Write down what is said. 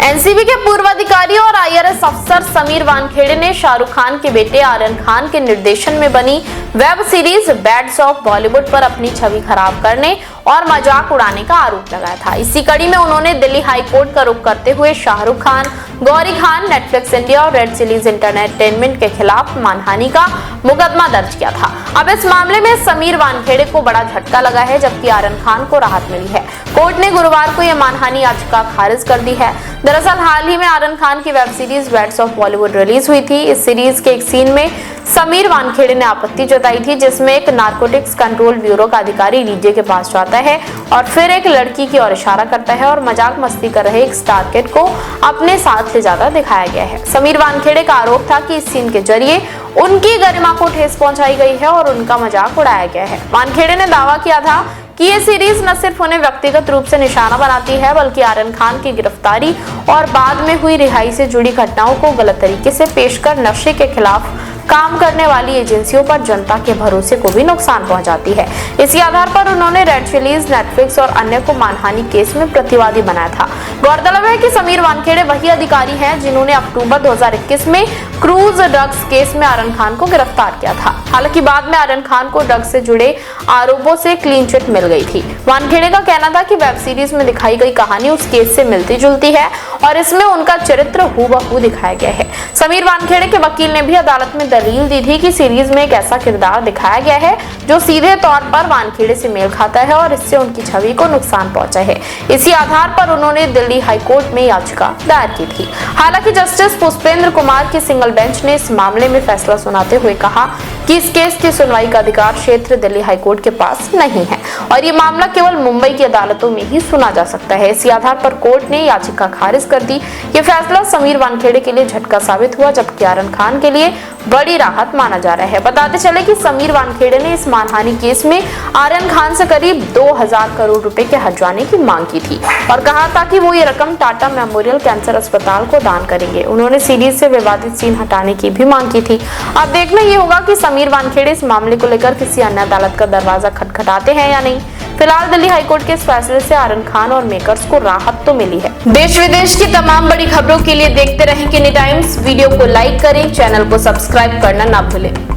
NCB के पूर्व अधिकारी और आईआरएस अफसर समीर वानखेड़े ने शाहरुख खान के बेटे आर्यन खान के निर्देशन में बनी web series Bads of Bollywood पर अपनी छवि खराब करने और मजाक उड़ाने का आरोप लगाया था। इसी कड़ी में उन्होंने दिल्ली हाई कोर्ट का रुख करते हुए शाहरुख खान, गौरी खान, नेटफ्लिक्स इंडिया और रेड चिलीज एंटरटेनमेंट के खिलाफ मानहानि का मुकदमा दर्ज किया था। अब इस मामले में समीर वानखेड़े को बड़ा झटका लगा है, जबकि आर्यन खान को राहत मिली है। कोर्ट ने गुरुवार को यह मानहानि याचिका खारिज कर दी है। दरअसल हाल ही में आर्यन खान की web series Bads of Bollywood release हुई थी। इस सीरीज के एक सीन में समीर वानखेड़े ने आपत्ति जताई थी, जिसमें एक नारकोटिक्स कंट्रोल ब्यूरो का अधिकारी डीजे के पास जाता है और फिर एक लड़की की ओर इशारा करता है और मजाक मस्ती कर रहे एक स्टार किड को अपने साथ ले जाता दिखाया गया है। समीर वानखेड़े का आरोप था कि इस सीन के जरिए उनकी गरिमा को ठेस पहुंचाई गई है और उनका मजाक उड़ाया गया है। वानखेड़े ने दावा किया था कि ये सीरीज न सिर्फ उन्हें व्यक्तिगत रूप से निशाना बनाती है, बल्कि आर्यन खान की गिरफ्तारी और बाद में हुई रिहाई से जुड़ी घटनाओं को गलत तरीके से पेश कर नशे के खिलाफ काम करने वाली एजेंसियों पर जनता के भरोसे को भी नुकसान पहुंचाती है। इसी आधार पर उन्होंने रेड चिलीज, नेटफ्लिक्स और अन्य को मानहानि केस में प्रतिवादी बनाया था। गौरतलब है कि समीर वानखेड़े वही अधिकारी हैं जिन्होंने अक्टूबर 2021 में क्रूज ड्रग्स केस में आर्यन खान को गिरफ्तार किया था। हालांकि बाद में आर्यन खान को ड्रग्स से जुड़े आरोपों से क्लीन चिट मिल गई थी। वानखेड़े का कहना था कि वेब सीरीज में दिखाई गई कहानी उस केस से मिलती जुलती है और इसमें उनका चरित्र हूबहू दिखाया गया है। समीर वानखेड़े के वकील ने भी अदालत में दलील दी थी कि सीरीज में एक ऐसा किरदार दिखाया गया है जो सीधे तौर पर वानखेड़े से मेल खाता है और इससे उनकी छवि को नुकसान पहुंचा है। इसी आधार पर उन्होंने दिल्ली हाई कोर्ट में याचिका दायर की थी। हालांकि जस्टिस पुष्पेंद्र कुमार की सिंगल बेंच ने इस मामले में फैसला सुनाते हुए कहा कि इस केस की सुनवाई का अधिकार क्षेत्र दिल्ली हाई कोर्ट के पास नहीं है और ये मामला केवल मुंबई की अदालतों में ही सुना जा सकता है। इसी आधार पर कोर्ट ने याचिका खारिज कर दी। ये फैसला समीर वानखेड़े के लिए झटका साबित हुआ, जबकि आर्यन खान के लिए बड़ी राहत माना जा रहा है। बताते चले कि समीर वानखेड़े ने इस मानहानि केस में आर्यन खान से करीब 2000 करोड़ रुपए के हर्जाने की मांग की थी और कहा था कि वो ये रकम टाटा मेमोरियल कैंसर अस्पताल को दान करेंगे। उन्होंने सीरीज से विवादित सीन हटाने की भी मांग की थी। अब देखना ये होगा कि समीर वानखेड़े इस मामले को लेकर किसी अन्य अदालत का दरवाजा खटखटाते हैं या नहीं। फिलहाल दिल्ली हाईकोर्ट के इस फैसले से आर्यन खान और मेकर्स को राहत तो मिली है। देश विदेश की तमाम बड़ी खबरों के लिए देखते रहें किनी टाइम्स। वीडियो को लाइक करें, चैनल को सब्सक्राइब करना ना भूलें।